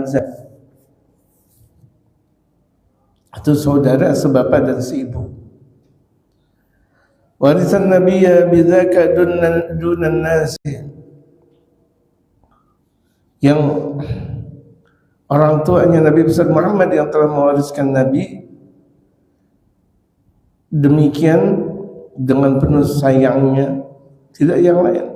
Hamzah. Itu saudara sebapa dan seibu. Warisan Nabiya bidzaka dunan nasi, yang orang tuanya Nabi besar Muhammad yang telah mewariskan Nabi demikian dengan penuh sayangnya, tidak yang lain.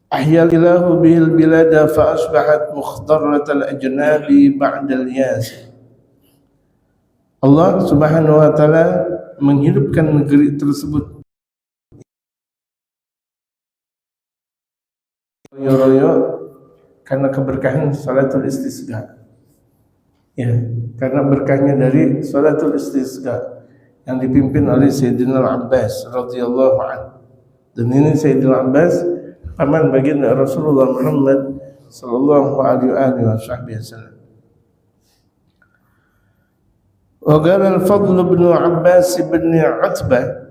Ahyalillahu bil bilada fa asbahat mukhdarratal ajnabi ba'dal yas. Allah Subhanahu wa taala menghidupkan negeri tersebut royo-royo karena keberkahan salatul istisqa. Ya, karena berkahnya dari salatul istisqa yang dipimpin oleh Sayyidina Al-Abbas radhiyallahu anhu. Dan ini Sayyidina Abbas paman baginda Rasulullah Muhammad sallallahu alaihi wasallam. Wa qala al-Fadl bin Abbas bin Utbah,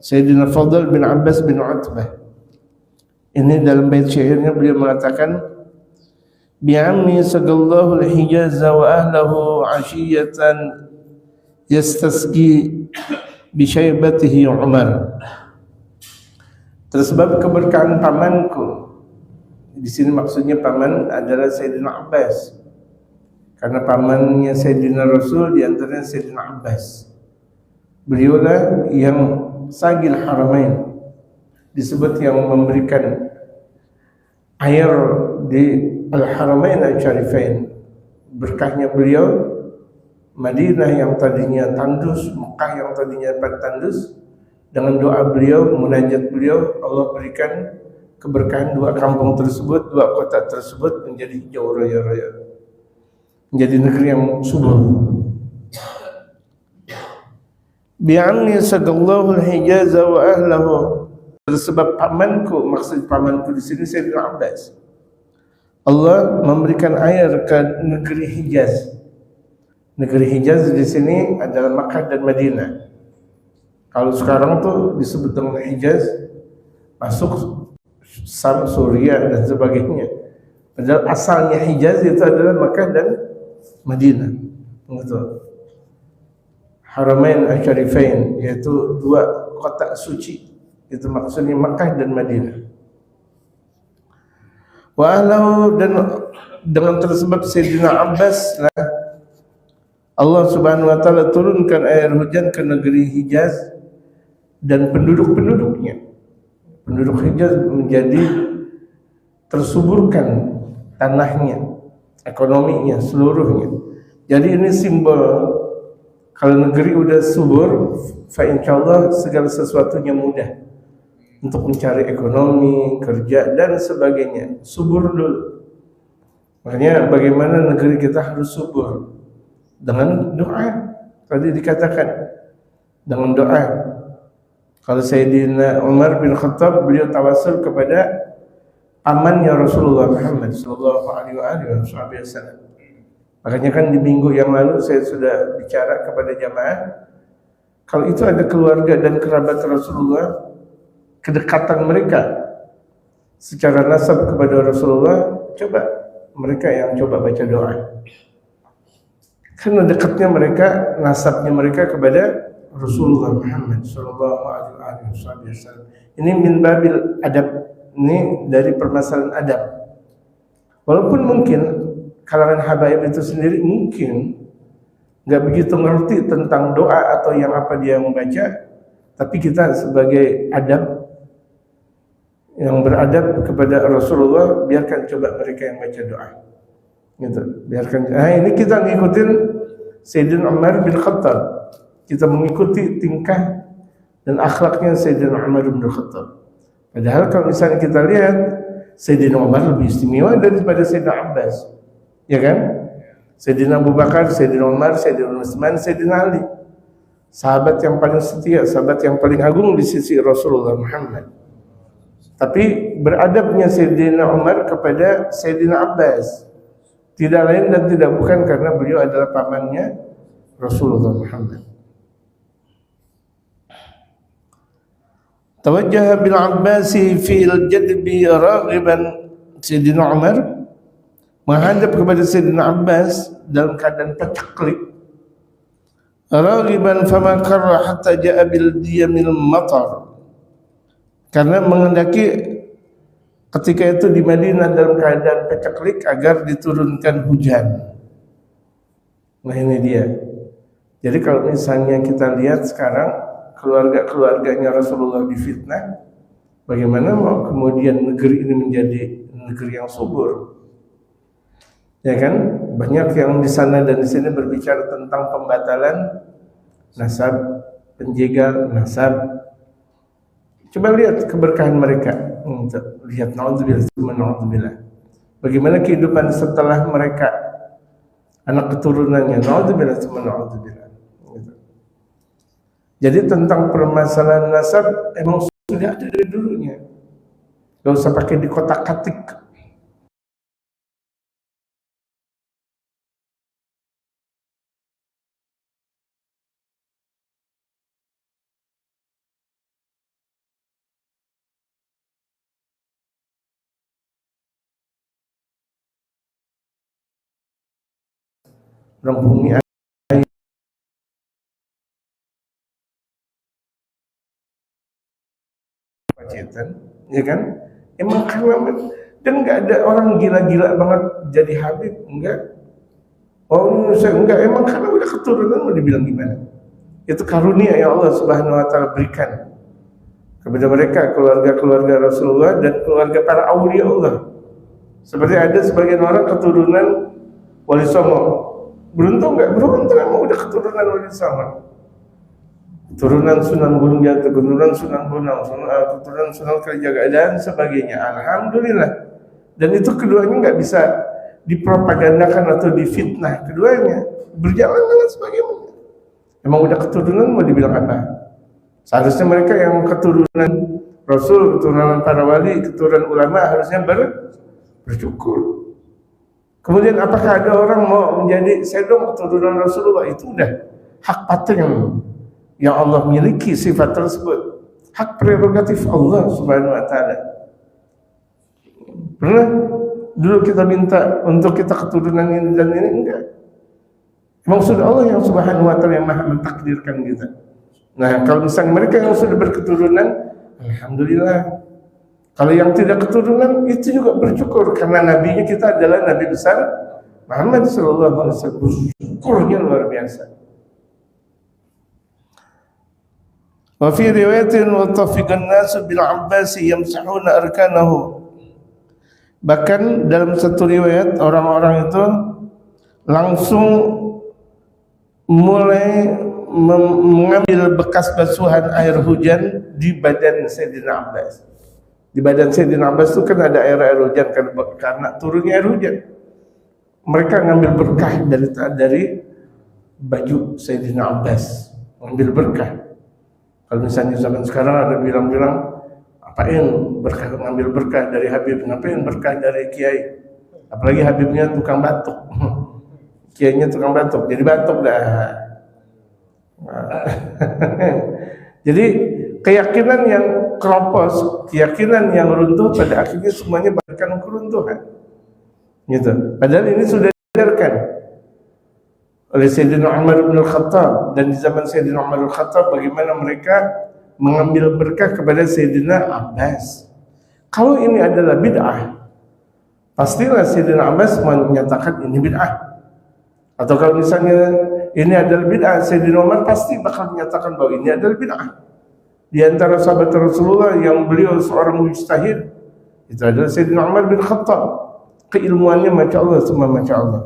Sayyidina Fadl bin Abbas bin Utbah, ini dalam bait syairnya beliau mengatakan, bi'ammi sagallahu al-Hijaz wa ahlahu 'ashiyatan yastasqi bi syaibatihi Umar. Tersebab keberkahan pamanku. Di sini maksudnya paman adalah Sayyidina Abbas. Karena pamannya Sayyidina Rasul di antaranya Sayyidina Abbas. Beliaulah yang Sagil Haramain, disebut yang memberikan air di Al-Haramain Al-Syarifain. Berkahnya beliau, Madinah yang tadinya tandus, Mekah yang tadinya tandus, dengan doa beliau, munajat beliau, Allah berikan keberkahan dua kampung tersebut, dua kota tersebut menjadi hijau raya-raya, menjadi negeri yang subur. Bi'anni sagallahu al-Hijaz wa ahlahu, tersebab pamanku, maksud pamanku di sini Sayyidina Abbas, Allah memberikan air ke negeri Hijaz. Negeri Hijaz di sini adalah Makkah dan Madinah. Kalau sekarang tuh disebut dengan Hijaz, masuk Sam, Suriah dan sebagainya. Padahal asalnya Hijaz itu adalah Makkah dan Madinah. Betul. Haramain Al-Syarifain, yaitu dua kota suci. Itu maksudnya Makkah dan Madinah. Wa ahlahu, dan dengan tersebab Sayyidina Abbas lah Allah Subhanahu wa taala turunkan air hujan ke negeri Hijaz dan penduduk-penduduknya. Penduduk Hijaz menjadi tersuburkan tanahnya, ekonominya, seluruhnya. Jadi ini simbol kalau negeri udah subur, fa insyaallah segala sesuatunya mudah untuk mencari ekonomi, kerja dan sebagainya. Subur dulu. Makanya bagaimana negeri kita harus subur? Dengan doa. Tadi dikatakan dengan doa. Kalau Sayyidina Umar bin Khattab, beliau tawasul kepada pamannya Rasulullah Muhammad sallallahu alaihi wasallam. Makanya kan di minggu yang lalu saya sudah bicara kepada jamaah, kalau itu ada keluarga dan kerabat Rasulullah, kedekatan mereka secara nasab kepada Rasulullah, coba mereka yang coba baca doa. Karena dekatnya mereka, nasabnya mereka kepada Rasulullah Muhammad sallallahu alaihi wasallam. Ini min babil adab, ini dari permasalahan adab. Walaupun mungkin kalangan habaib itu sendiri mungkin nggak begitu ngerti tentang doa atau yang apa dia membaca, tapi kita sebagai adab yang beradab kepada Rasulullah, biarkan coba mereka yang baca doa. Gitu. Biarkan. Nah, ini kita ngikutin Sayyidina Umar bin Khattab. Kita mengikuti tingkah dan akhlaknya Sayyidina Umar bin Khattab. Padahal kalau misalnya kita lihat Sayyidina Umar lebih istimewa daripada Sayyidina Abbas. Ya kan? Sayyidina Abu Bakar, Sayyidina Umar, Sayyidina Utsman, Sayyidina Ali. Sahabat yang paling setia, sahabat yang paling agung di sisi Rasulullah Muhammad. Tapi beradabnya Sayyidina Umar kepada Sayyidina Abbas tidak lain dan tidak bukan karena beliau adalah pamannya Rasulullah Muhammad. Tawajjaha bil Abbasi fil jadbi raghiban, Sayyidina Umar menghadap kepada Sayyidina Abbas dalam keadaan pacaklik. Raghiban fama karra hatta ja'a bil diyamil matar, karena menghendaki ketika itu di Madinah dalam keadaan pacaklik agar diturunkan hujan. Nah ini dia. Jadi kalau misalnya kita lihat sekarang keluarga-keluarganya Rasulullah difitnah, bagaimana mau kemudian negeri ini menjadi negeri yang subur? Ya kan? Banyak yang di sana dan di sini berbicara tentang pembatalan nasab, penjegal nasab. Coba lihat keberkahan mereka. Lihat naudzubillah. Bagaimana kehidupan setelah mereka, anak keturunannya, naudzubillah. Jadi tentang permasalahan nasab emang sudah ada dari dulunya. Gak usah pakai di kotak-katik. Orang bumi pacitan, ya kan? Emang karena dan nggak ada orang gila-gila banget jadi Habib, enggak. Oh, saya enggak, emang karena udah keturunan mau dibilang gimana? Itu karunia yang Allah Subhanahu wa taala berikan kepada mereka, keluarga-keluarga Rasulullah dan keluarga para aulia Allah. Seperti ada sebagian orang keturunan Wali Songo. Beruntung nggak? Beruntung, emang udah keturunan Wali Songo. Keturunan Sunan Gunung Jati, keturunan Sunan Bonang, keturunan Sunan Kalijaga dan sebagainya. Alhamdulillah. Dan itu keduanya nggak bisa dipropagandakan atau difitnah. Keduanya berjalan dengan sebagaimana. Emang udah keturunan mau dibilang apa? Seharusnya mereka yang keturunan Rasul, keturunan para wali, keturunan ulama harusnya bersyukur. Kemudian apakah ada orang mau menjadi sedong keturunan Rasulullah? Itu udah hak paten yang Allah miliki sifat tersebut, hak prerogatif Allah Subhanahu wa taala. Pernah dulu kita minta untuk kita keturunan ini dan ini? Enggak. Emang sudah Allah yang Subhanahu wa taala yang maha mentakdirkan kita. Nah, kalau misalnya mereka yang sudah berketurunan, alhamdulillah. Kalau yang tidak keturunan, itu juga bersyukur karena nabinya kita adalah Nabi besar Muhammad sallallahu alaihi wasallam. Syukurnya luar biasa. Wa fi riwayatin wa tafiqan nasu bil Abbas yamsahuna arkanahu. Bahkan dalam satu riwayat orang-orang itu langsung mulai mengambil bekas basuhan air hujan di badan Sayyidina Abbas. Di badan Sayyidina Abbas itu kan ada air hujan karena turunnya air hujan. Mereka ngambil berkah dari baju Sayyidina Abbas, ngambil berkah. Kalau misalnya zaman sekarang ada bilang-bilang, apain berkah, ngambil berkah dari Habib, ngapain berkah dari Kiai? Apalagi Habibnya tukang batuk, Kiainya tukang batuk, jadi batuk dah. Jadi keyakinan yang keropos, keyakinan yang runtuh pada akhirnya semuanya bahkan keruntuhan. Gitu. Padahal ini sudah diajarkan oleh Sayyidina Umar bin Al-Khattab, dan di zaman Sayyidina Umar bin Al-Khattab bagaimana mereka mengambil berkah kepada Sayyidina Abbas. Kalau ini adalah bid'ah, pastilah Sayyidina Abbas menyatakan ini bid'ah. Atau kalau misalnya ini adalah bid'ah, Sayyidina Umar pasti bakal menyatakan bahwa ini adalah bid'ah. Di antara sahabat Rasulullah yang beliau seorang mujtahid, itu adalah Sayyidina Umar bin Khattab. Keilmuannya Masya Allah, semua Masya Allah.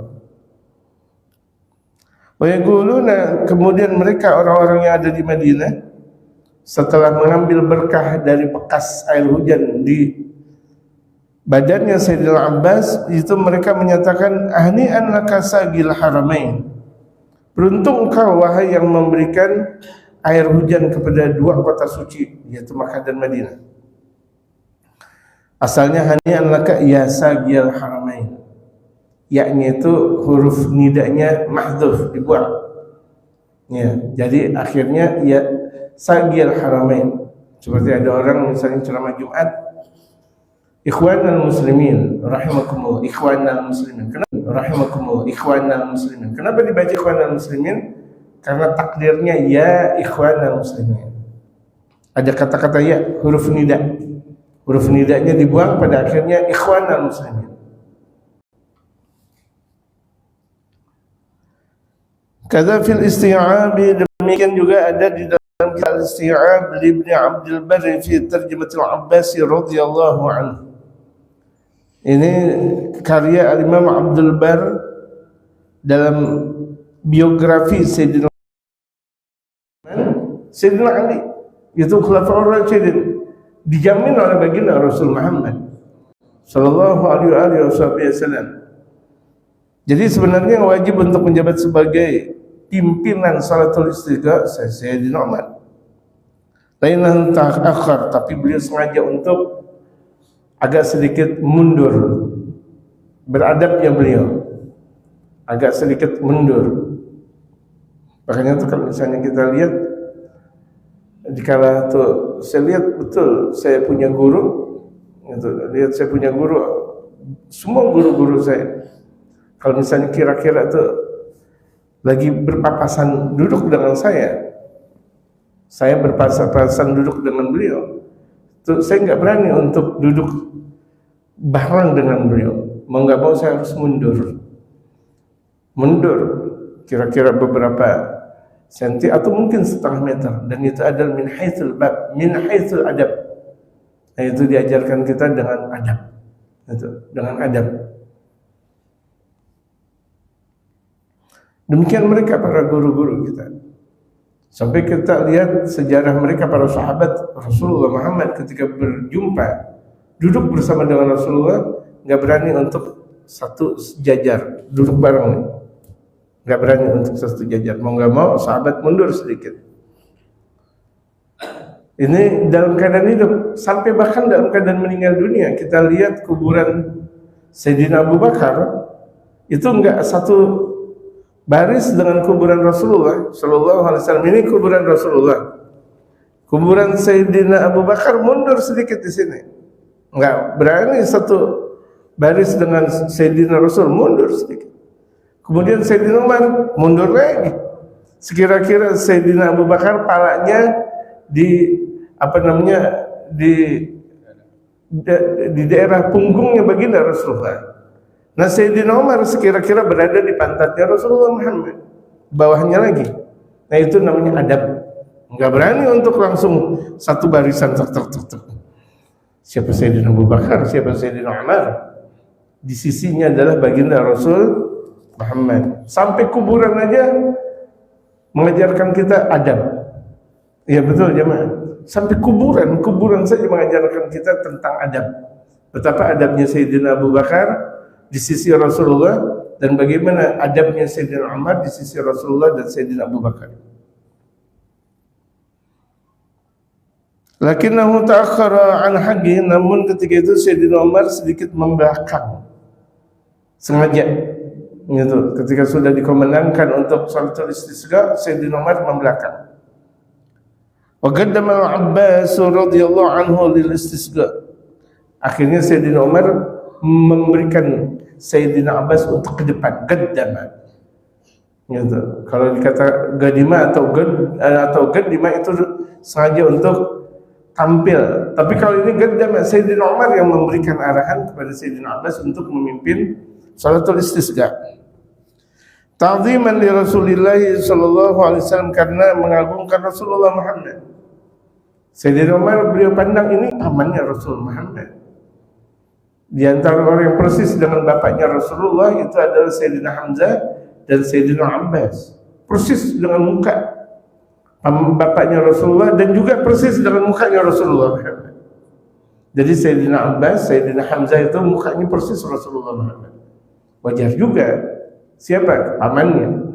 Wa yaquluna, kemudian mereka orang-orang yang ada di Madinah setelah mengambil berkah dari bekas air hujan di badannya Sayyidina Abbas, itu mereka menyatakan ahni'an laka sagil haramain. Beruntung engkau wahai yang memberikan air hujan kepada dua kota suci, yaitu Makkah dan Madinah. Asalnya hani'an laka ya sagil haramain, yakni itu huruf nidanya mahdhuf, dibuang. Ya, jadi akhirnya ya sagil haramain. Seperti ada orang misalnya ceramah Jumat, Ikhwanal muslimin rahimakumullah, ikhwanal muslimin. Kenapa rahimakumullah, ikhwanal muslimin? Kenapa dibaca ikhwanal muslimin? Karena takdirnya ya ikhwanal muslimin. Ada kata-kata ya, huruf nida. Huruf nidanya dibuang, pada akhirnya ikhwanal muslimin. Kadza fil isti'ab, demikian juga ada di dalam kitab Isti'ab Ibnu Abdul Barr fi Tarjamatul Abbasi radhiyallahu anhu. Ini karya Al-Imam Abdul Barr dalam biografi Sayyidina Ali, itu Khulafaur Rasyidin, dijamin oleh baginda Rasul Muhammad sallallahu alaihi wasallam. Jadi sebenarnya yang wajib untuk menjabat sebagai pimpinan Salatul Istisqa Sayyidina Umar. Lain ta'akhir, tapi beliau sengaja untuk agak sedikit mundur, beradabnya beliau agak sedikit mundur. Makanya tuh kalau misalnya kita lihat, dikala tuh saya lihat betul saya punya guru, gitu, lihat saya punya guru, semua guru-guru saya, kalau misalnya kira-kira tuh lagi berpapasan duduk dengan saya berpapasan duduk dengan beliau, tuh saya nggak berani untuk duduk bareng dengan beliau. Mau nggak mau saya harus mundur kira-kira beberapa senti atau mungkin setengah meter, dan itu adalah min haitsul bab, min haitsul adab. Nah, itu diajarkan kita dengan adab, itu dengan adab. Demikian mereka para guru-guru kita. Sampai kita lihat sejarah mereka para sahabat Rasulullah Muhammad ketika berjumpa, duduk bersama dengan Rasulullah, nggak berani untuk satu sejajar, duduk bareng, nggak berani untuk satu jajar. Mau nggak mau sahabat mundur sedikit. Ini dalam keadaan hidup, sampai bahkan dalam keadaan meninggal dunia. Kita lihat kuburan Sayyidina Abu Bakar itu nggak satu baris dengan kuburan Rasulullah Sallallahu Alaihi Wasallam. Ini kuburan Rasulullah. Kuburan Sayyidina Abu Bakar mundur sedikit di sini, nggak berani satu baris dengan Sayyidina Rasul, mundur sedikit. Kemudian Sayyidina Umar mundur lagi. Sekira-kira Sayyidina Abu Bakar palanya di di daerah punggungnya baginda Rasulullah. Nah, Sayyidina Umar sekira-kira berada di pantatnya Rasulullah Muhammad, bawahnya lagi. Nah, itu namanya adab. Enggak berani untuk langsung satu barisan tek. Siapa Sayyidina Abu Bakar, siapa Sayyidina Umar? Di sisinya adalah baginda Rasul Muhammad. Sampai kuburan aja mengajarkan kita adab. Iya betul jemaah. Sampai kuburan saja mengajarkan kita tentang adab. Betapa adabnya Sayyidina Abu Bakar di sisi Rasulullah, dan bagaimana adabnya Sayyidina Umar di sisi Rasulullah dan Sayyidina Abu Bakar. Lakinnahu ta'akhkhara an haqqi, namun ketika itu Sayyidina Umar sedikit membelakang, sengaja gitu. Ketika sudah dikomandangkan untuk salatul istisqa, Sayyidina Umar membelakang. Wa qaddama Abbas radhiyallahu anhu lil istisqa. Akhirnya Sayyidina Umar memberikan Sayyidina Abbas untuk ke depan, qaddama. Gitu. Kalau dikata gadima atau gaddima itu sengaja untuk tampil. Tapi kalau ini qaddama, Sayyidina Umar yang memberikan arahan kepada Sayyidina Abbas untuk memimpin salatul istisqa. Ta'ziman li Rasulillah sallallahu alaihi wasallam, karena mengagungkan Rasulullah Muhammad. Sayyidina Umar beliau pandang ini amannya Rasul Muhammad. Di antara orang yang persis dengan bapaknya Rasulullah itu adalah Sayyidina Hamzah dan Sayyidina Abbas. Persis dengan muka bapaknya Rasulullah dan juga persis dengan mukanya Rasulullah Muhammad. Jadi Sayyidina Abbas, Sayyidina Hamzah itu mukanya persis Rasulullah Muhammad. Wajar juga siapa? Pamannya.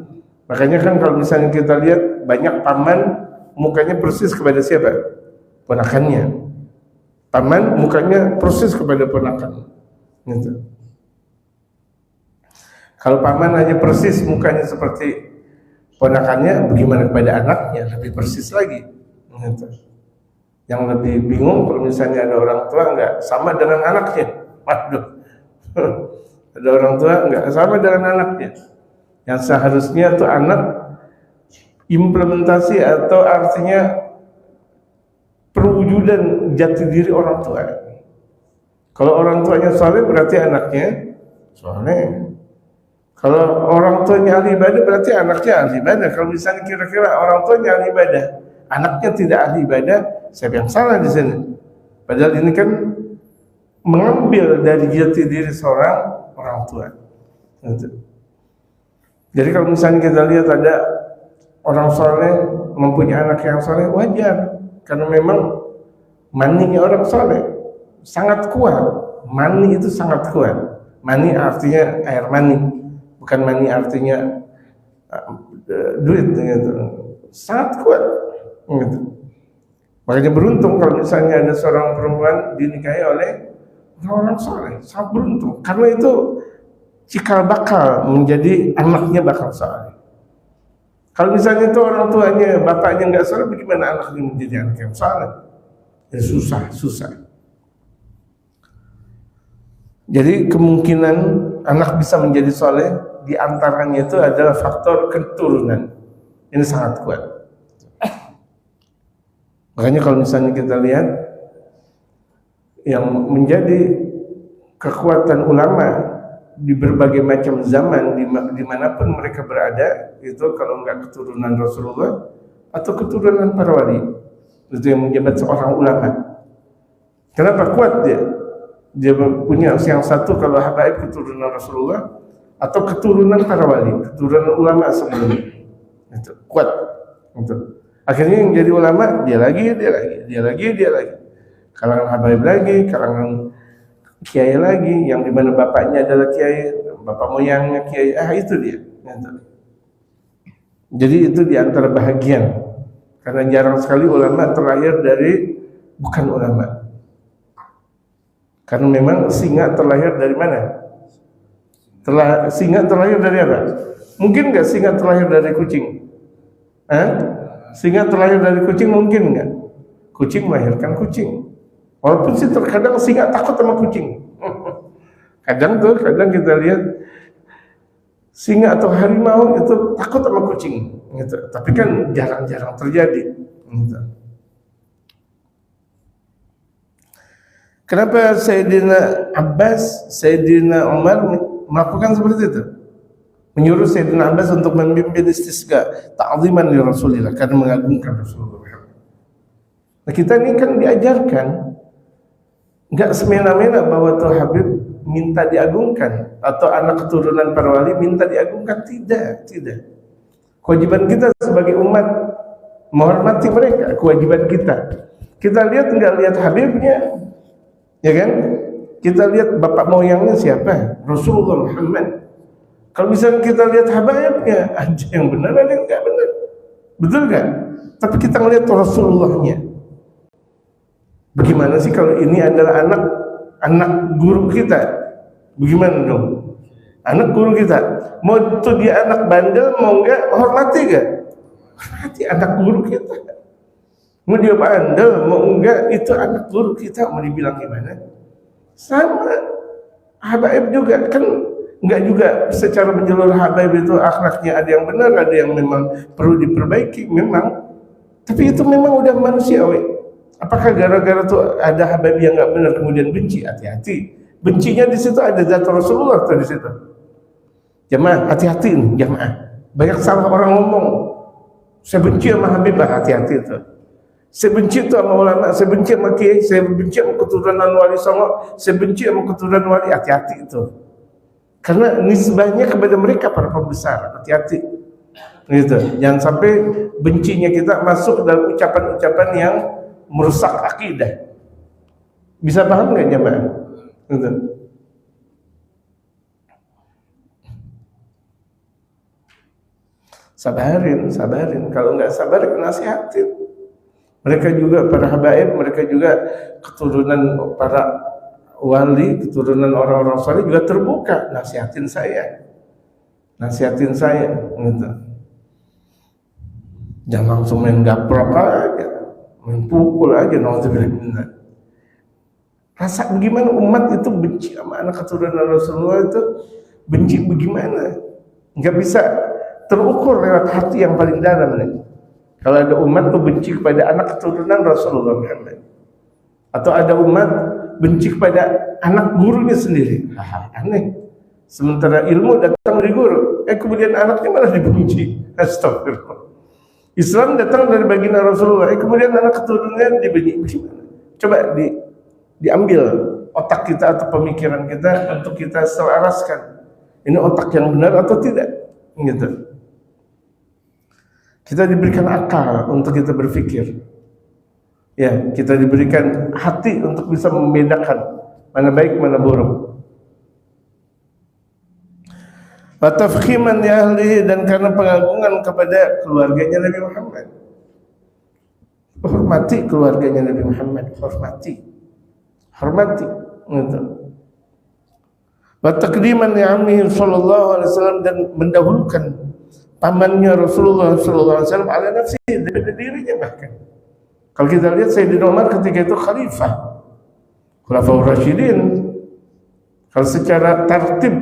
Makanya kan kalau misalnya kita lihat banyak paman mukanya persis kepada siapa? Ponakannya. Paman mukanya persis kepada ponakan. Gitu. Kalau paman hanya persis mukanya seperti ponakannya, bagaimana kepada anaknya? Lebih persis lagi. Gitu. Yang lebih bingung kalau misalnya ada orang tua nggak sama dengan anaknya. Waduh, ada orang tua nggak sama dengan anaknya. Yang seharusnya tuh anak implementasi atau artinya perwujudan jati diri orang tua. Kalau orang tuanya soleh berarti anaknya soleh. Kalau orang tuanya ahli ibadah berarti anaknya ahli ibadah. Kalau misalnya kira-kira orang tuanya ahli ibadah, anaknya tidak ahli ibadah, siapa yang salah di sini? Padahal ini kan mengambil dari jati diri seorang orang tua. Jadi kalau misalnya kita lihat ada orang soleh mempunyai anak yang soleh, wajar, karena memang maninya orang soleh sangat kuat. Mani itu sangat kuat. Mani artinya air mani, bukan mani artinya duit gitu. Sangat kuat gitu. Makanya beruntung kalau misalnya ada seorang perempuan dinikahi oleh orang soleh, sangat beruntung karena itu cikal bakal menjadi anaknya bakal soleh. Kalau misalnya itu orang tuanya, bapaknya nggak soleh, bagaimana anaknya menjadi anak yang soleh? Ya susah. Jadi kemungkinan anak bisa menjadi soleh diantaranya itu adalah faktor keturunan. Ini sangat kuat. Makanya kalau misalnya kita lihat yang menjadi kekuatan ulama di berbagai macam zaman dimanapun mereka berada, itu kalau enggak keturunan Rasulullah atau keturunan para wali, itu yang menjabat seorang ulama. Kenapa kuat dia? Dia punya yang satu kalau habaib keturunan Rasulullah atau keturunan para wali, keturunan ulama sebelumnya. Itu kuat. Itu. Akhirnya yang jadi ulama dia lagi. Kalangan habaib lagi, kalangan kiai lagi, yang dimana bapaknya adalah kiai, bapak moyangnya kiai, itu dia. Jadi itu diantara bahagian, karena jarang sekali ulama terlahir dari bukan ulama. Karena memang singa terlahir dari mana? Singa terlahir dari apa? Mungkin nggak singa terlahir dari kucing? Singa terlahir dari kucing mungkin nggak? Kucing melahirkan kucing. Walaupun sih terkadang singa takut sama kucing. Kadang kita lihat singa atau harimau itu takut sama kucing. Gitu. Tapi kan jarang-jarang terjadi. Gitu. Kenapa Sayyidina Abbas, Sayyidina Umar melakukan seperti itu? Menyuruh Sayyidina Abbas untuk memimpin istisqa, ta'ziman li Rasulillah, karena mengagungkan Rasulullah. Nah, kita ini kan diajarkan enggak semena-mena bahwa tuh Habib minta diagungkan atau anak keturunan para wali minta diagungkan, tidak. Kewajiban kita sebagai umat menghormati mereka, kewajiban kita. Kita enggak lihat Habibnya, ya kan? Kita lihat bapak moyangnya siapa? Rasulullah Muhammad. Kalau misalnya kita lihat habaibnya, ada yang benar, ada yang enggak benar. Betul kan? Tapi kita melihat Rasulullahnya. Bagaimana sih kalau ini adalah anak guru kita? Bagaimana dong? Anak guru kita. Mau itu dia anak bandel, mau enggak, hormati enggak? Hormati anak guru kita. Mau dia bandel, mau enggak, itu anak guru kita, mau dibilang gimana? Sama habaib juga kan, enggak juga secara menyeluruh habaib itu akhlaknya ada yang benar, ada yang memang perlu diperbaiki memang. Tapi itu memang udah manusiawi. Apakah gara-gara tuh ada habaib yang enggak benar kemudian benci? Hati-hati. Bencinya di situ ada zat Rasulullah tuh di situ. Jamaah, hati-hati nih, jamaah. Banyak salah orang ngomong. Saya benci sama Habib, hati-hati itu. Saya benci itu sama ulama, saya benci sama kiai, saya benci sama keturunan wali songo, saya benci sama keturunan wali, hati-hati itu. Karena nisbahnya kepada mereka para pembesar, hati-hati. Gitu. Jangan sampai bencinya kita masuk dalam ucapan-ucapan yang merusak akidah. Bisa paham nggak jemaah? Gitu. Sabarin. Kalau nggak sabar, nasihatin. Mereka juga para habaib, mereka juga keturunan para wali, keturunan orang-orang saleh juga terbuka. Nasihatin saya. Gitu. Jangan langsung main gaprok aja. Pukul aja, naudzubillah minzalik. Rasa bagaimana umat itu benci sama anak keturunan Rasulullah itu, benci bagaimana? Nggak bisa terukur lewat hati yang paling dalam nih. Kalau ada umat tuh benci kepada anak keturunan Rasulullah Muhammad, atau ada umat benci kepada anak gurunya sendiri, aneh. Sementara ilmu datang dari guru, kemudian anaknya malah dibenci. Astagfirullah. Islam datang dari baginda Rasulullah, kemudian anak keturunannya dibenci. Bagaimana? Coba diambil otak kita atau pemikiran kita untuk kita selaraskan. Ini otak yang benar atau tidak? Gitu. Kita diberikan akal untuk kita berpikir. Ya, kita diberikan hati untuk bisa membedakan mana baik, mana buruk. Wa tafkhiman li ahlihi, dan karena pengagungan kepada keluarganya Nabi Muhammad. Hormati keluarganya Nabi Muhammad, hormati gitu. Wa taqdiman li ammihi sallallahu alaihi wasallam, dan mendahulukan pamannya Rasulullah sallallahu alaihi wasallam ala nafsihi, daripada dirinya bahkan. Kalau kita lihat Sayyidina Umar ketika itu khalifah, Khulafaur Rasyidin, kalau secara tertib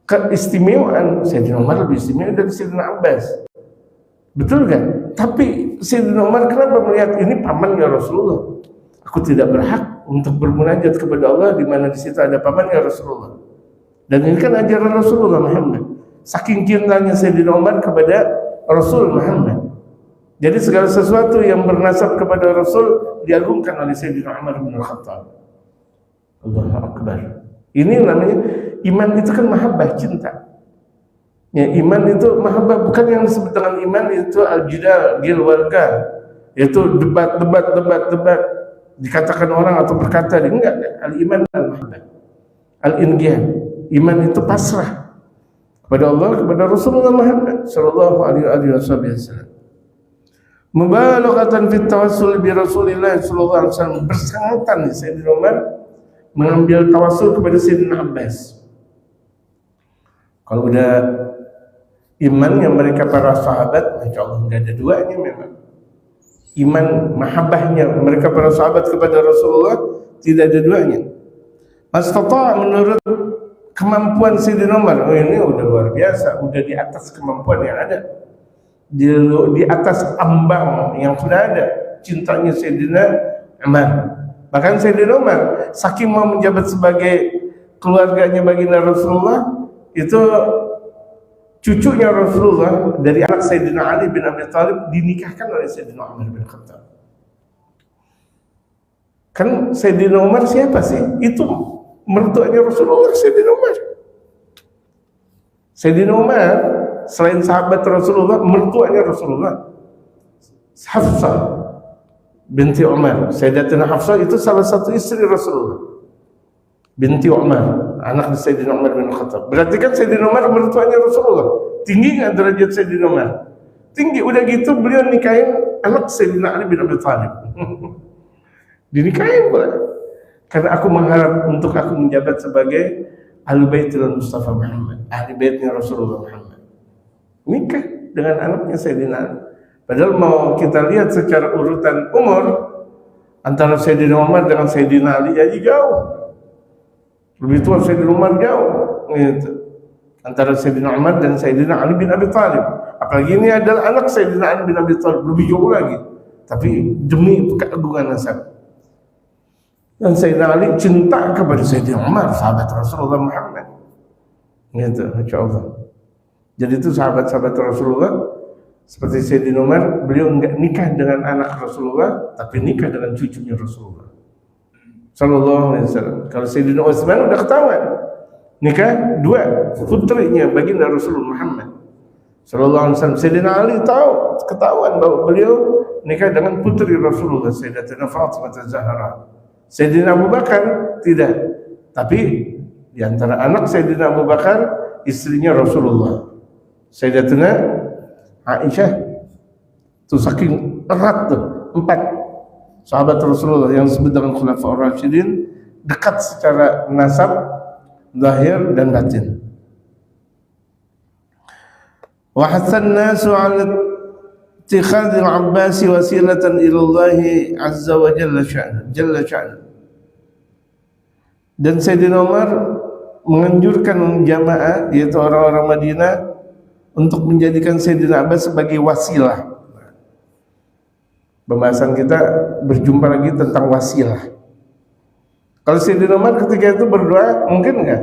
keistimewaan, Sayyidina Umar lebih istimewa dari Sayyidina Abbas, betul kan? Tapi Sayyidina Umar kenapa melihat ini pamannya Rasulullah, aku tidak berhak untuk bermunajat kepada Allah di mana di situ ada pamannya Rasulullah, dan ini kan ajaran Rasulullah Muhammad. Saking cintanya Sayyidina Umar kepada Rasul Muhammad, jadi segala sesuatu yang bernasab kepada Rasul diagungkan oleh Sayyidina Umar bin Khattab. Allahu Akbar. Ini namanya iman, itu kan mahabbah, cinta. Ya, iman itu mahabbah, bukan yang disebut dengan iman itu al-jidal, warga, yaitu debat. Dikatakan orang atau berkata, enggak. Al-iman al-mahabbah, al-inqiyad. Iman itu pasrah kepada Allah, kepada Rasulullah Muhammad sallallahu alaihi wasallam. Mubalaghatan fit tawassul bi Rasulillah sallallahu alaihi wasallam, bersangkutan Sayyidina Umar mengambil tawasul kepada Sayyidina Abbas. Kalau udah imannya mereka para sahabat, Masya Allah, nggak ada duanya memang. Iman mahabbahnya mereka para sahabat kepada Rasulullah tidak ada duanya. Mastata' menurut kemampuan Sayyidina Umar, ini udah luar biasa, udah di atas kemampuan yang ada, di atas ambang yang sudah ada cintanya Sayyidina Umar. Bahkan Sayyidina Umar saking mau menjabat sebagai keluarganya baginda Rasulullah, itu cucunya Rasulullah dari anak Sayyidina Ali bin Abi Thalib dinikahkan oleh Sayyidina Umar bin Khattab. Kan Sayyidina Umar siapa sih? Itu mertuanya Rasulullah, Sayyidina Umar. Sayyidina Umar selain sahabat Rasulullah, mertuanya Rasulullah, Hafsah binti Umar. Sayyidatina Hafsah itu salah satu istri Rasulullah, binti Umar, anak Sayyidina Umar bin Khattab. Berarti kan Sayyidina Umar mertuanya Rasulullah. Tinggi nggak derajat Sayyidina Umar? Tinggi. Udah gitu beliau nikahin anak Sayyidina Ali bin Abi Thalib. Dinikahin pula. Karena aku mengharap untuk aku menjabat sebagai Ahlul Baitul Mustafa Muhammad, ahli baitnya Rasulullah Muhammad. Nikah dengan anaknya Sayyidina Ali. Padahal mau kita lihat secara urutan umur, antara Sayyidina Umar dengan Sayyidina Ali aja jauh. Lebih tua Sayyidina Umar jauh gitu. Antara Sayyidina Umar dan Sayyidina Ali bin Abi Thalib. Apalagi ini adalah anak Sayyidina Ali bin Abi Thalib, lebih jauh lagi. Tapi demi keagungan nasab. Dan Sayyidina Ali cinta kepada Sayyidina Umar, sahabat Rasulullah Muhammad. Gitu, insyaallah. Jadi itu sahabat-sahabat Rasulullah, seperti Sayyidina Umar, beliau enggak nikah dengan anak Rasulullah, tapi nikah dengan cucunya Rasulullah sallallahu alaihi wasallam. Kalau Sayyidina Utsman udah ketahuan nikah dua putrinya baginda Rasulullah Muhammad sallallahu alaihi wasallam. Sayyidina Ali tahu, ketahuan bahwa beliau nikah dengan putri Rasulullah, Sayyidatina Fatimah Az-Zahra. Sayyidina Abu Bakar tidak, tapi di antara anak Sayyidina Abu Bakar istrinya Rasulullah, Sayyidatina Aisyah. Itu saking erat tuh, 4 sahabat Rasulullah yang disebut dengan Khulafaur Rasyidin, dekat secara nasab, zahir dan batin. Wa hasan nasu 'ala ittikhadil Abbas wasilatan ila Allah azza wa jalla sya'nu. Dan Sayyidina Umar menganjurkan jamaah, yaitu orang-orang Madinah, untuk menjadikan Sayyidina Abbas sebagai wasilah. Pembahasan kita berjumpa lagi tentang wasilah. Kalau Sayyidina Umar ketika itu berdoa, mungkin enggak?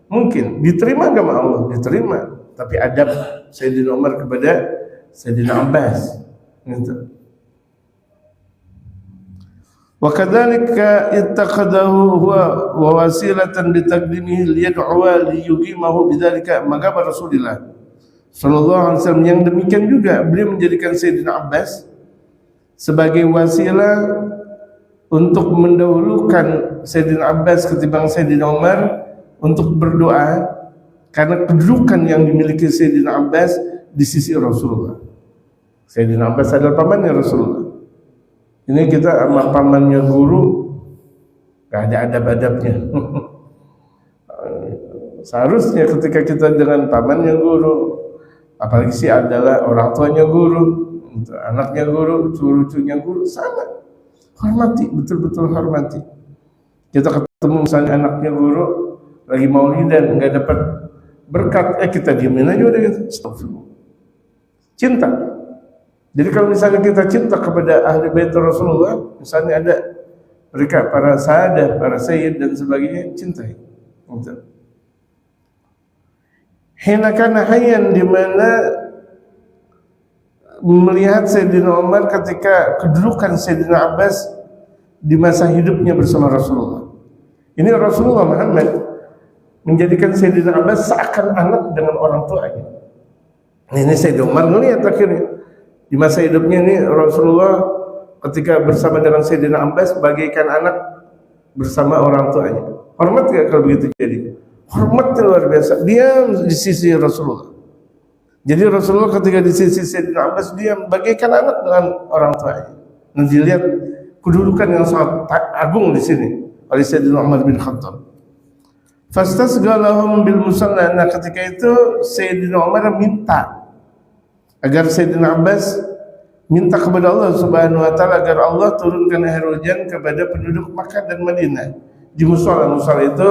Mungkin. Diterima enggak sama Allah? Diterima. Tapi adab Sayyidina Umar kepada Sayyidina Abbas. Gitu. Wa kadzalika ittakhadahu huwa wa wasilatan bi taqdimihi liyad'uwa liyuqimahu bidzalika maghabar Rasulillah sallallahu alaihi wasallam. Yang demikian juga beliau menjadikan Sayyidina Abbas sebagai wasilah untuk mendahulukan Sayyidina Abbas ketimbang Sayyidina Umar untuk berdoa karena kedudukan yang dimiliki Sayyidina Abbas di sisi Rasulullah. Sayyidina Abbas adalah pamannya Rasulullah. Ini kita sama pamannya guru gak ada adab-adabnya. Seharusnya ketika kita dengan pamannya guru, apalagi sih adalah orang tuanya guru, anaknya guru, cucu-cucunya guru, sama. Hormati, betul-betul hormati. Kita ketemu misalnya anaknya guru lagi maulidan nggak dapat berkat, kita diemin aja udah gitu. Astagfirullah. Cinta. Jadi kalau misalnya kita cinta kepada ahli bait Rasulullah, misalnya ada mereka para sahabat, para sayyid dan sebagainya, cintai. Gitu. Hina kana hayyan, di mana melihat Sayyidina Umar ketika kedudukan Sayyidina Abbas di masa hidupnya bersama Rasulullah. Ini Rasulullah Muhammad menjadikan Sayyidina Abbas seakan anak dengan orang tuanya. Ini Sayyidina Umar melihat akhirnya di masa hidupnya ini Rasulullah ketika bersama dengan Sayyidina Abbas bagaikan anak bersama orang tuanya. Hormat gak kalau begitu jadi? Hormat luar biasa. Dia di sisi Rasulullah. Jadi Rasulullah ketika di sisi Sayyidina Abbas dia bagaikan anak dengan orang tuanya. Nanti lihat kedudukan yang sangat agung di sini oleh Sayyidina Umar bin Khattab. Fastasghalahum bil musalla. Nah, ketika itu Sayyidina Umar minta agar Sayyidina Abbas minta kepada Allah Subhanahu wa taala agar Allah turunkan air hujan kepada penduduk Makkah dan Madinah. Di musala itu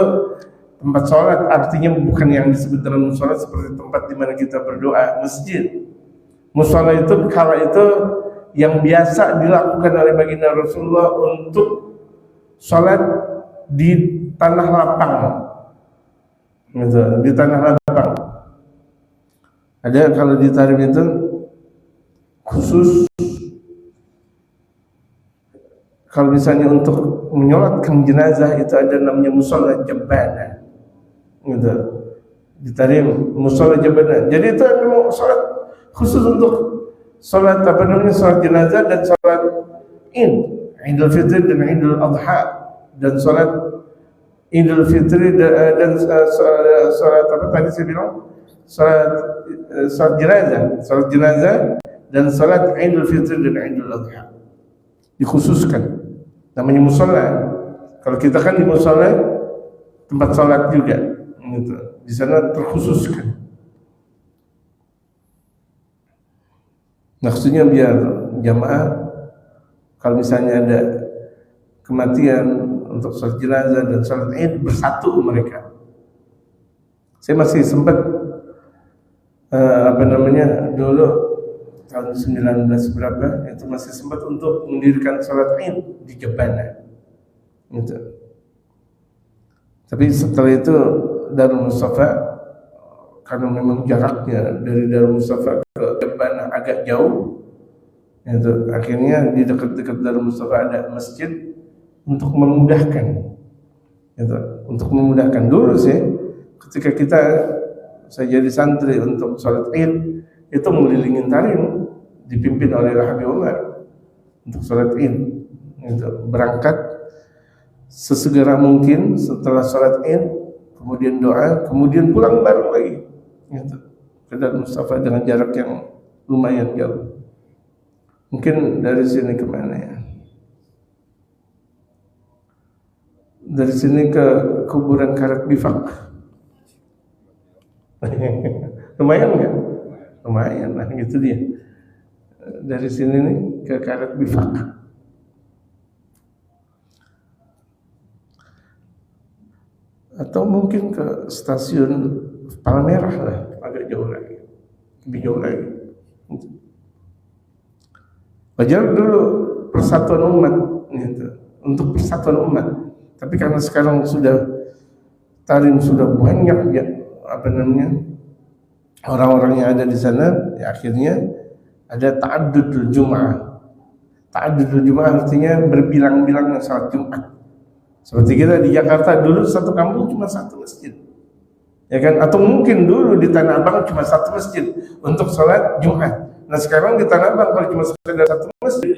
tempat sholat, artinya bukan yang disebut dengan musala seperti tempat di mana kita berdoa, masjid. Musala itu kala itu yang biasa dilakukan oleh baginda Rasulullah untuk sholat di tanah lapang. Gitu, di tanah lapang. Ada kalau di Tarim itu khusus kalau misalnya untuk menyolatkan jenazah itu ada namanya musalla jabana. Gitu. Di Tarim musalla jabana. Jadi itu memang salat khusus untuk salat salat jenazah dan salat Idul Fitri dan Idul Adha dan salat Idul Fitri dan salat apa tadi saya bilang? Salat jenazah dan salat Idul Fitri dan Idul Adha dikhususkan namanya musalla. Kalau kita kan di musalla tempat salat juga gitu. Di sana terkhususkan. Maksudnya biar jamaah kalau misalnya ada kematian untuk salat jenazah dan salat Id bersatu mereka. Saya masih sempat dulu tahun 19 berapa itu masih sempat untuk mendirikan salat Id di Jabana gitu. Tapi setelah itu Darul Mustafa karena memang jaraknya dari Darul Mustafa ke Jabana agak jauh gitu. Akhirnya di dekat-dekat Darul Mustafa ada masjid untuk memudahkan gitu. Untuk memudahkan dulu sih ketika saya jadi santri untuk salat Id itu mengelilingin Tarim dipimpin oleh Habib Umar untuk salat Id gitu. Berangkat sesegera mungkin setelah salat Id, kemudian doa, kemudian pulang baru lagi gitu. Ke Darul Mustafa dengan jarak yang lumayan jauh. Mungkin dari sini ke mana ya? Dari sini ke kuburan Karet Bifak. Lumayan nggak? Lumayan lah gitu dia. dari sini nih ke Karet Bifak. Atau mungkin ke stasiun Palmerah lah, agak jauh lagi, lebih jauh lagi. Wajar dulu persatuan umat, gitu, untuk persatuan umat. Tapi karena sekarang Tarim sudah banyak ya, orang-orang yang ada di sana, ya akhirnya ada ta'addudul Jum'ah. Ta'addudul Jum'ah artinya berbilang-bilangnya salat Jumat. Seperti kita di Jakarta dulu satu kampung cuma satu masjid, ya kan? Atau mungkin dulu di Tanah Abang cuma satu masjid untuk salat Jumat. Nah sekarang di Tanah Abang kalau cuma sekedar satu masjid,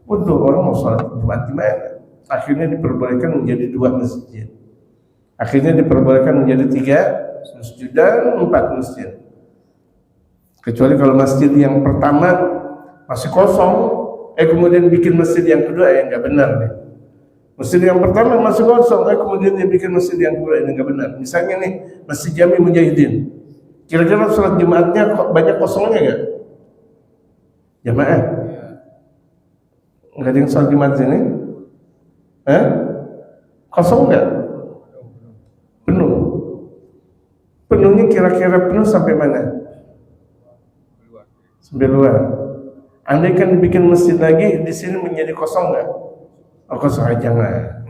untuk orang mau salat Jumat di mana? Akhirnya diperbolehkan menjadi 2 masjid. Akhirnya diperbolehkan menjadi 3 masjid dan 4 masjid. Kecuali kalau masjid yang pertama masih kosong, kemudian bikin masjid yang kedua, ya nggak benar nih. Masjid yang pertama masih kosong, kemudian dia bikin masjid yang kedua, ini nggak benar. Misalnya nih, Masjid Jami Mujahidin, kira-kira sholat Jumatnya kok banyak kosongnya nggak? Jamaah? Nggak ada yang sholat Jumat sini? Kosong nggak? Penuh. Penuhnya kira-kira penuh sampai mana? Sampai luar. Andai kan dibikin masjid lagi, di sini menjadi kosong nggak? Oh, kosong aja nggak?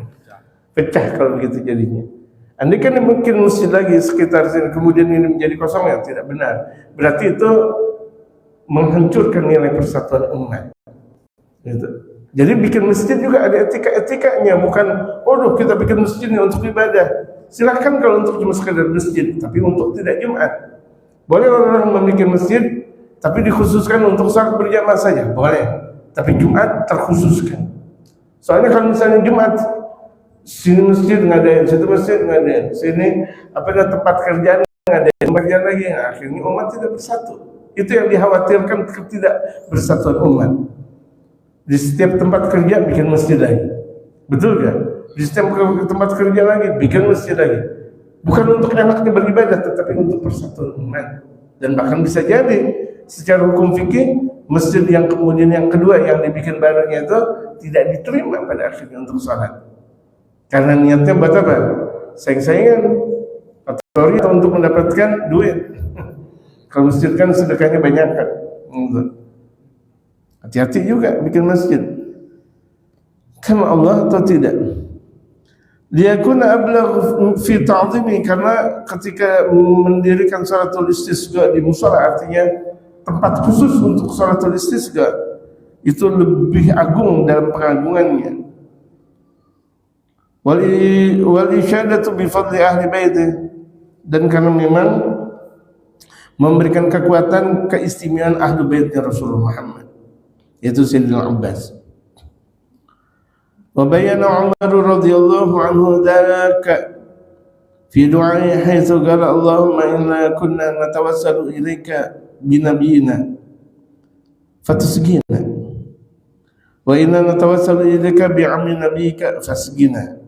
Pecah kalau begitu jadinya. Andai kan mungkin masjid lagi sekitar sini, kemudian ini menjadi kosong, ya tidak benar. Berarti itu menghancurkan nilai persatuan umat. Gitu. Jadi bikin masjid juga ada etika-etikanya, bukan kita bikin masjid ini untuk ibadah. Silahkan kalau untuk cuma sekedar masjid, tapi untuk tidak Jumat. Boleh orang membuat masjid tapi dikhususkan untuk salat berjamaah saja, boleh. Tapi Jumat terkhususkan. Soalnya kalau misalnya Jumat sini masjid ngadain, situ masjid ngadain, sini tempat kerjaan ngadain, kerjaan lagi, akhirnya umat tidak bersatu. Itu yang dikhawatirkan, ketidak bersatuan umat. Di setiap tempat kerja bikin masjid lagi, betul gak? Di setiap tempat kerja lagi bikin masjid lagi, bukan untuk enaknya beribadah, tetapi untuk persatuan umat. Dan bahkan bisa jadi secara hukum fikih, masjid yang kemudian yang kedua yang dibikin barunya itu tidak diterima pada akhirnya untuk sholat, karena niatnya buat apa? Sayang-sayangan atau untuk mendapatkan duit. Kalau masjid kan sedekahnya banyak kan. Hati-hati juga bikin masjid karena Allah atau tidak. Liyakuna ablagh fi ta'zimi, karena ketika mendirikan salatul istisqa di musala, artinya tempat khusus untuk salatul istisqa, itu lebih agung dalam pengagungannya. Wal isyadatu bi fadli ahli baiti, dan karena memang memberikan kekuatan keistimewaan ahli baitnya Rasulullah Muhammad, yaitu Sayyidina Abbas. Wa bayyana Umar radhiyallahu anhu dzalika fi du'ai haitsu qala Allahumma inna kunna natawassalu ilaika bi nabiyyina fatusqina wa inna natawassalu ilaika bi amri nabiyyika fasqina.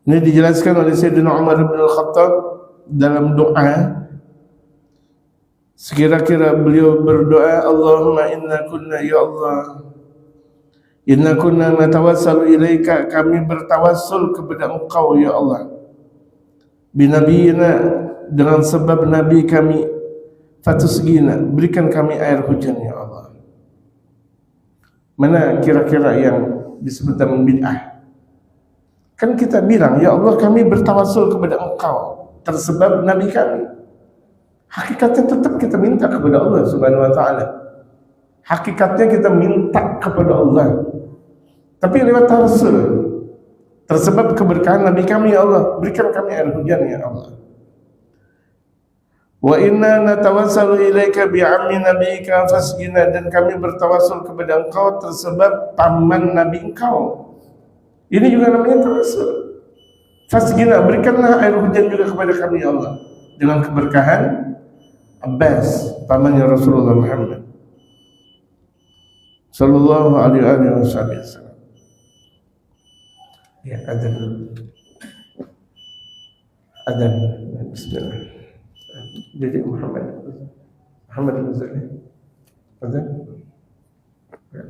Ini dijelaskan oleh Sayyidina Umar bin Al-Khattab dalam doa. Sekira-kira beliau berdoa, Allahumma inna kunna, ya Allah, inna kunna natawassalu ilaika, kami bertawassul kepada Engkau ya Allah, binabiyina, dengan sebab nabi kami, fatusgina, berikan kami air hujan ya Allah. Mana kira-kira yang disebut dengan bid'ah? Kan kita bilang, ya Allah kami bertawassul kepada Engkau tersebab nabi kami. Hakikatnya tetap kita minta kepada Allah Subhanahu wa ta'ala. Hakikatnya kita minta kepada Allah, tapi lewat tawassul tersebab keberkahan nabi kami ya Allah, berikan kami air hujan ya Allah. Wa inna natawassalu ilaika bi'ammi nabiyika fasqina, dan kami bertawassul kepada Engkau tersebab paman nabi Engkau. Ini juga namanya tawassul. Fasqina, berikanlah air hujan juga kepada kami ya Allah, dengan keberkahan Abbas, pamannya Rasulullah Muhammad sallallahu alaihi wasallam. Ya, adzan. Bismillah. Jadi Muhammad bin Zali. Adzan. Ada.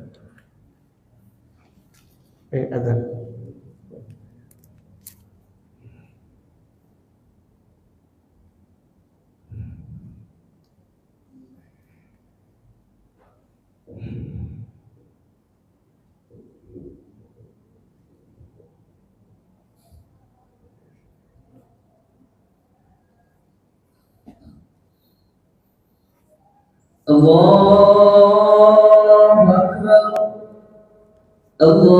Allahu Akbar. Allahu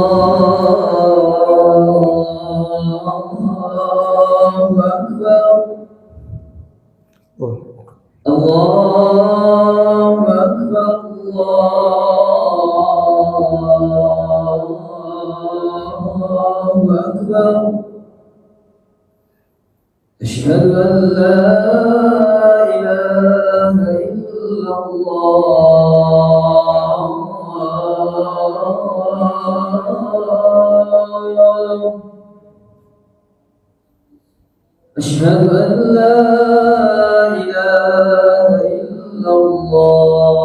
Akbar. Allahu Akbar. Allahu Akbar. Asyhadu an la ilaha illallah. أشهد أن لا إله إلا الله.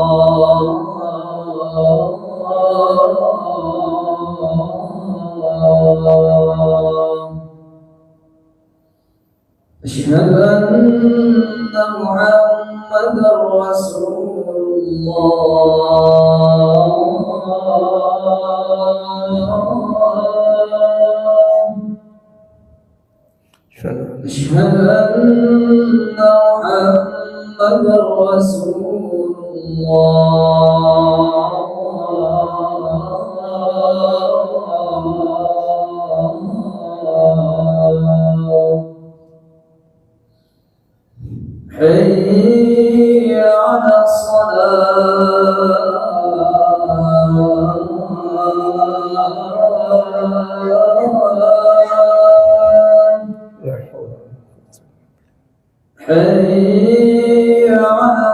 أشهد أن محمدا رسول الله. أشهد أن محمدا رسول الله. حي على الصلاة. حي على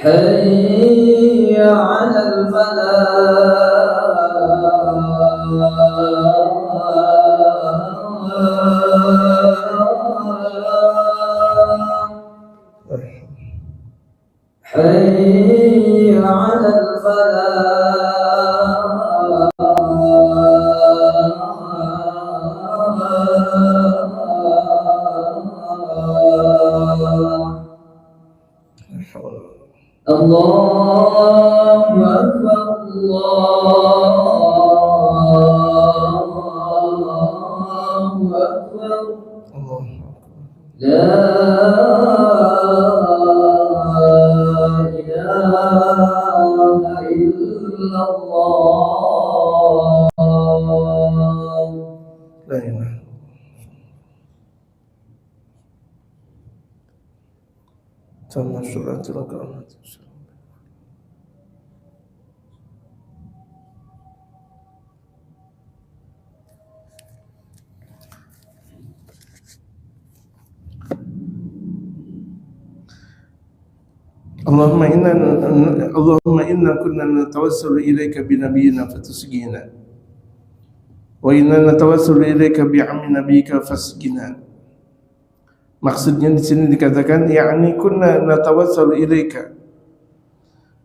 حي على الفلاح. حي على الفلاح. الله أكبر. الله أكبر. لا إله إلا الله. لا إله. تم سورة القيامة. اللهم إنا كنا نتوسل إليك بنبينا فتسقينا، وإنا نتوسل إليك بعم نبيك فاسقنا. Maksudnya di sini dikatakan yakni kunna natawassalu ilaika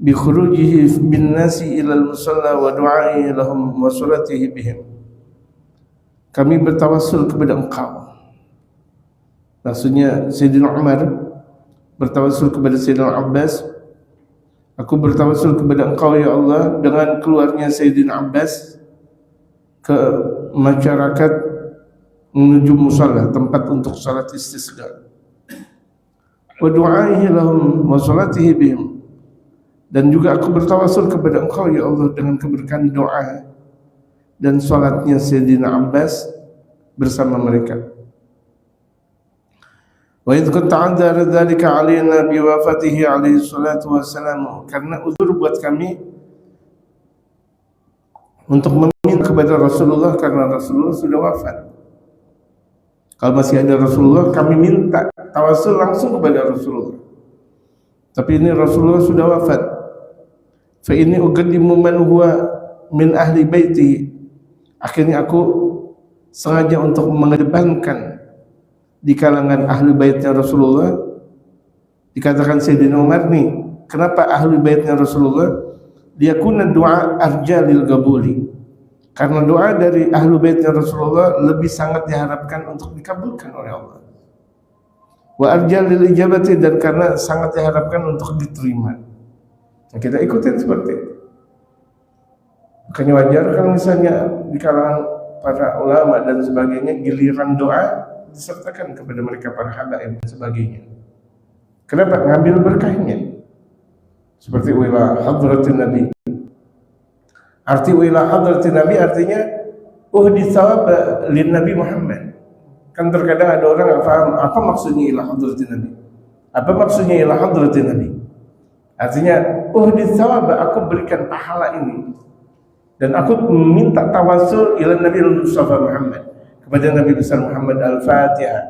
bi khurujihi bin nasi ila al-musalla wa du'ai lahum wa salatihi bihim. Kami bertawassul kepada engkau. Maksudnya Sayyidina Umar bertawassul kepada Sayyidina Abbas. Aku bertawassul kepada engkau ya Allah dengan keluarnya Sayyidina Abbas ke masyarakat menuju musalla, tempat untuk salat istisqa. Wa du'aihi lahum wa salatihi bihim. Dan juga aku bertawassul kepada engkau ya Allah dengan keberkahan doa dan salatnya Sayyidina Abbas bersama mereka. Wa idh kunta ta'addara dzalika 'alaina bi wafatihi alaihi salatu wassalam. Karena uzur buat kami untuk meminta kepada Rasulullah karena Rasulullah sudah wafat. Kalau masih ada Rasulullah, kami minta tawassul langsung kepada Rasulullah. Tapi ini Rasulullah sudah wafat. Fa inni uqaddimu man huwa min ahli baiti. Akhirnya aku sengaja untuk mengedepankan di kalangan ahli baitnya Rasulullah. Dikatakan Sayyidina Umar nih, kenapa ahli baitnya Rasulullah? Dia kuna doa arjalil gabuli, karena doa dari ahli baitnya Rasulullah lebih sangat diharapkan untuk dikabulkan oleh Allah. Wa arjalil ijabati, dan karena sangat diharapkan untuk diterima. Nah, kita ikutin seperti itu. Makanya wajar kalau misalnya di kalangan para ulama dan sebagainya giliran doa disertakan kepada mereka para habaib dan sebagainya. Kenapa? Ngambil berkahnya. Seperti wila hadratin Nabi. Arti wila hadratin Nabi artinya uhdi thawab lin Nabi Muhammad. Kan terkadang ada orang yang paham apa maksudnya ila hadratin Nabi. Apa maksudnya ila hadratin Nabi? Artinya uhdi thawab, aku berikan pahala ini. Dan aku minta tawasul ila Nabi Mustafa Muhammad, kepada Nabi besar Muhammad. Al-Fatihah.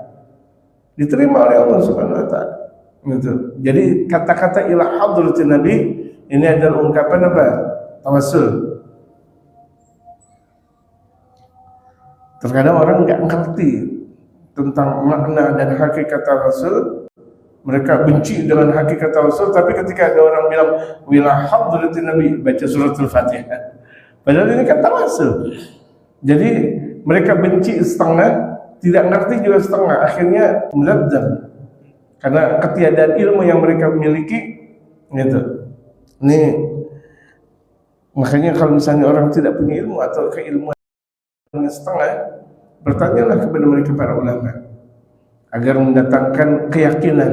Diterima oleh Allah Subhanahu wa taala. Gitu. Jadi kata-kata ila hadratin Nabi ini adalah ungkapan apa? Tawasul. Terkadang orang enggak ngerti tentang makna dan hakikat tawasul. Mereka benci dengan hakikat tawasul, tapi ketika ada orang bilang ila hadratin Nabi, baca suratul Fatihah. Padahal ini kan tawasul. Jadi mereka benci setengah, tidak ngerti juga setengah, akhirnya meladzam. Karena ketiadaan ilmu yang mereka miliki, gitu. Ini makanya kalau misalnya orang tidak punya ilmu atau keilmuan setengah, bertanyalah kepada mereka para ulama agar mendatangkan keyakinan.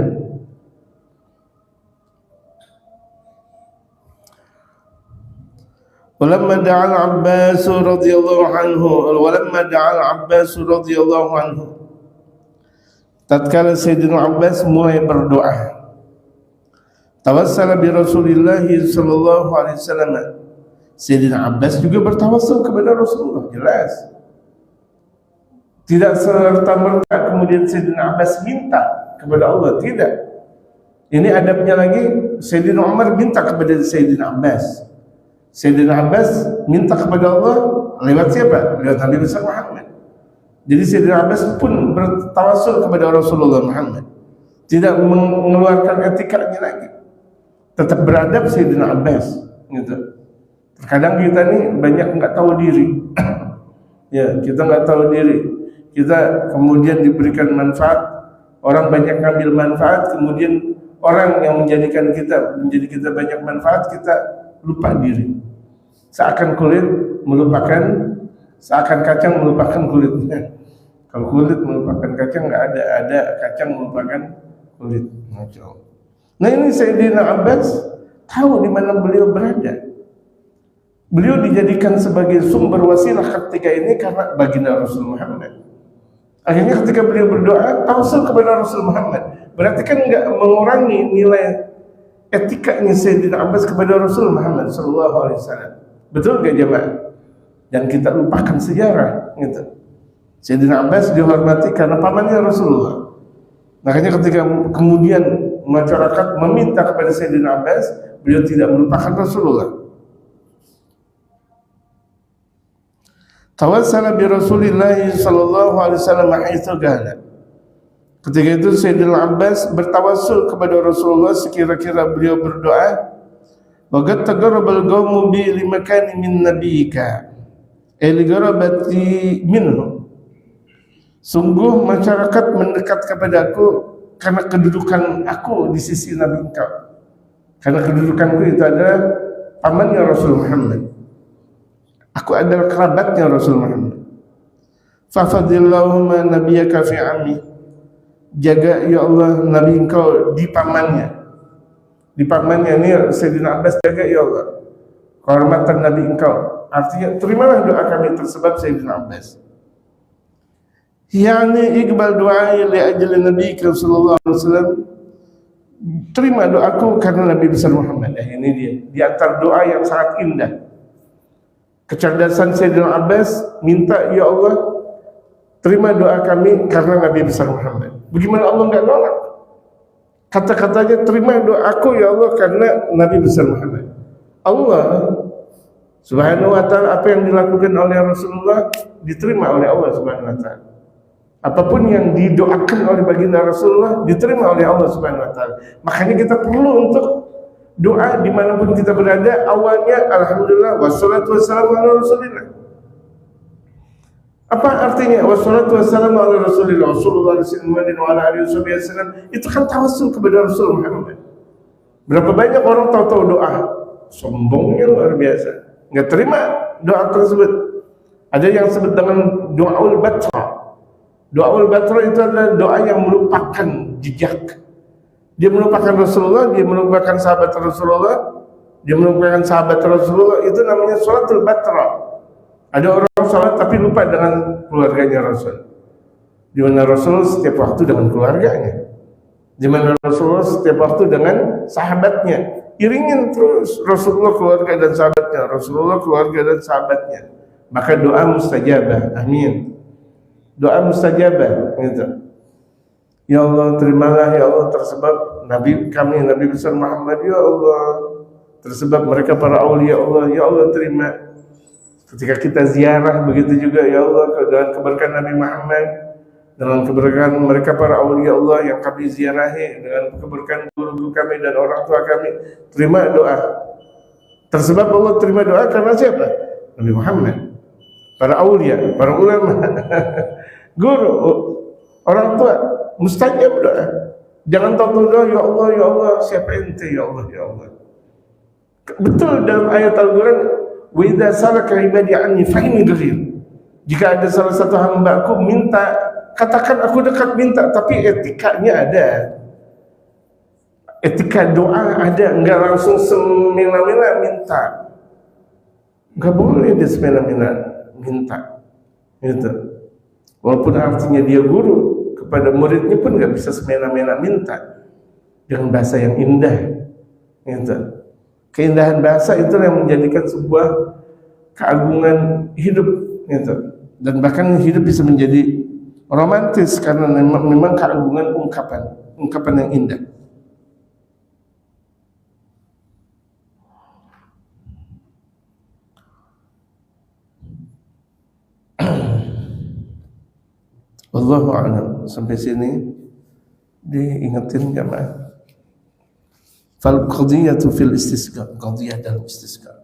Walamma da'a al-Abbas radhiyallahu anhu, walamma da'a al-Abbas radhiyallahu anhu, tatkala Sayyidina Abbas mulai berdoa, tawassala bi Rasulillah sallallahu alaihi wasallam. Sayyidina Abbas juga bertawassul kepada Rasulullah, jelas. Tidak serta-merta kemudian Sayyidina Abbas minta kepada Allah, tidak. Ini adabnya lagi. Sayyidina Umar minta kepada Sayyidina Abbas. Sayyidina Abbas minta kepada Allah lewat siapa? Lewat Nabi besar Muhammad. Jadi Sayyidina Abbas pun bertawassul kepada Rasulullah Muhammad, tidak mengeluarkan etikanya lagi, tetap beradab Sayyidina Abbas, gitu. Terkadang kita nih banyak nggak tahu diri. Ya, kita nggak tahu diri. Kita kemudian diberikan manfaat, orang banyak ngambil manfaat, kemudian orang yang menjadi kita banyak manfaat, kita lupa diri. Seakan kulit melupakan, seakan kacang melupakan kulitnya. Kalau kulit melupakan kacang, nggak ada kacang melupakan kulit. Nah ini Sayyidina Abbas tahu di mana beliau berada. Beliau dijadikan sebagai sumber wasilah ketika ini karena baginda Rasul Muhammad. Akhirnya ketika beliau berdoa, tawassul kepada Rasul Muhammad. Berarti kan nggak mengurangi nilai etikanya Sayyidina Abbas kepada Rasul Muhammad sallallahu alaihi wasallam. Betul gak jemaah? Dan kita lupakan sejarah, gitu. Sayyidina Abbas dihormati karena pamannya Rasulullah. Makanya ketika kemudian masyarakat meminta kepada Sayyidina Abbas, beliau tidak melupakan Rasulullah. Tawassala bi Rasulillah sallallahu alaihi wasallam haitsu kana. Ketika itu Sayyidina Abbas bertawassul kepada Rasulullah sekira-kira beliau berdoa, waqad taqarrabal qaumu bi limakani min nabiyika li minhu. Sungguh masyarakat mendekat kepadaku karena kedudukan aku di sisi Nabi engkau. Karena kedudukanku itu adalah pamannya Rasul Muhammad. Aku adalah kerabatnya Rasul Muhammad. Fafadillahumma nabiyyaka fi ammi. Jaga ya Allah Nabi engkau di pamannya. Di pamannya ini Sayyidina Abbas, jaga ya Allah kehormatan Nabi engkau. Artinya terimalah doa kami tersebab Sayyidina Abbas. Yani iqbal doa li ajli Nabi sallallahu alaihi wasallam. Terima doaku karena Nabi besar Muhammad. Ini dia di antara doa yang sangat indah. Kecerdasan Sayyidina Abbas minta ya Allah terima doa kami karena Nabi besar Muhammad. Bagaimana Allah enggak nolak? Kata-katanya terima doaku ya Allah karena Nabi besar Muhammad. Allah Subhanahu wa ta'ala, apa yang dilakukan oleh Rasulullah diterima oleh Allah Subhanahu wa ta'ala. Apapun yang didoakan oleh baginda Rasulullah diterima oleh Allah Subhanahu wa ta'ala. Makanya kita perlu untuk doa dimanapun kita berada, awalnya alhamdulillah wassalatu wassalamu ala rasulillah. Apa artinya wassalatu wassalamu ala rasulillah Rasulullah wa ala alihi wasallam? Itu kan tawassul kepada Rasul Muhammad. Berapa banyak orang tahu-tahu doa, sombongnya luar biasa, nggak terima doa tersebut. Ada yang sebut dengan doaul batra. Doaul batra itu adalah doa yang melupakan jejak. Dia melupakan Rasulullah, dia melupakan sahabat Rasulullah, dia melupakan sahabat Rasulullah. Itu namanya sholatul batra. Ada orang sholat tapi lupa dengan keluarganya Rasul. Di mana Rasul setiap waktu dengan keluarganya, di mana Rasulullah setiap waktu dengan sahabatnya. Iringin terus Rasulullah, keluarga dan sahabatnya, Rasulullah, keluarga dan sahabatnya. Maka doa mustajabah. Amin. Doa mustajabah gitu. Ya Allah, terimalah ya Allah, tersebab Nabi kami, Nabi besar Muhammad, ya Allah, tersebab mereka para aulia Allah, ya Allah terima. Ketika kita ziarah begitu juga, ya Allah, dengan keberkahan Nabi Muhammad, dengan keberkahan mereka para aulia Allah yang kami ziarahi, dengan keberkahan guru-guru kami dan orang tua kami, terima doa. Tersebab Allah terima doa karena siapa? Nabi Muhammad, para aulia, para ulama, guru, orang tua, mustajab doa. Jangan tahu doa, ya Allah, siapa ente, ya Allah, ya Allah. Betul dalam ayat Al-Quran, wa idza salaka ibadi anni fa inni qareeb. Jika ada salah satu hamba-Ku minta, katakan aku dekat, minta, tapi etikanya ada. Etika doa ada, enggak langsung semena-mena minta. Enggak boleh dia semena-mena minta. Gitu. Walaupun artinya dia guru, kepada muridnya pun enggak bisa semena-mena minta dengan bahasa yang indah. Gitu. Keindahan bahasa itu yang menjadikan sebuah keagungan hidup, gitu. Dan bahkan hidup bisa menjadi romantis karena memang keagungan ungkapan yang indah. Wallahu a'lam. Sampai sini diingetin jamaah. Fal qadiyatu fil istisqa, qadiyah dalam istisqa.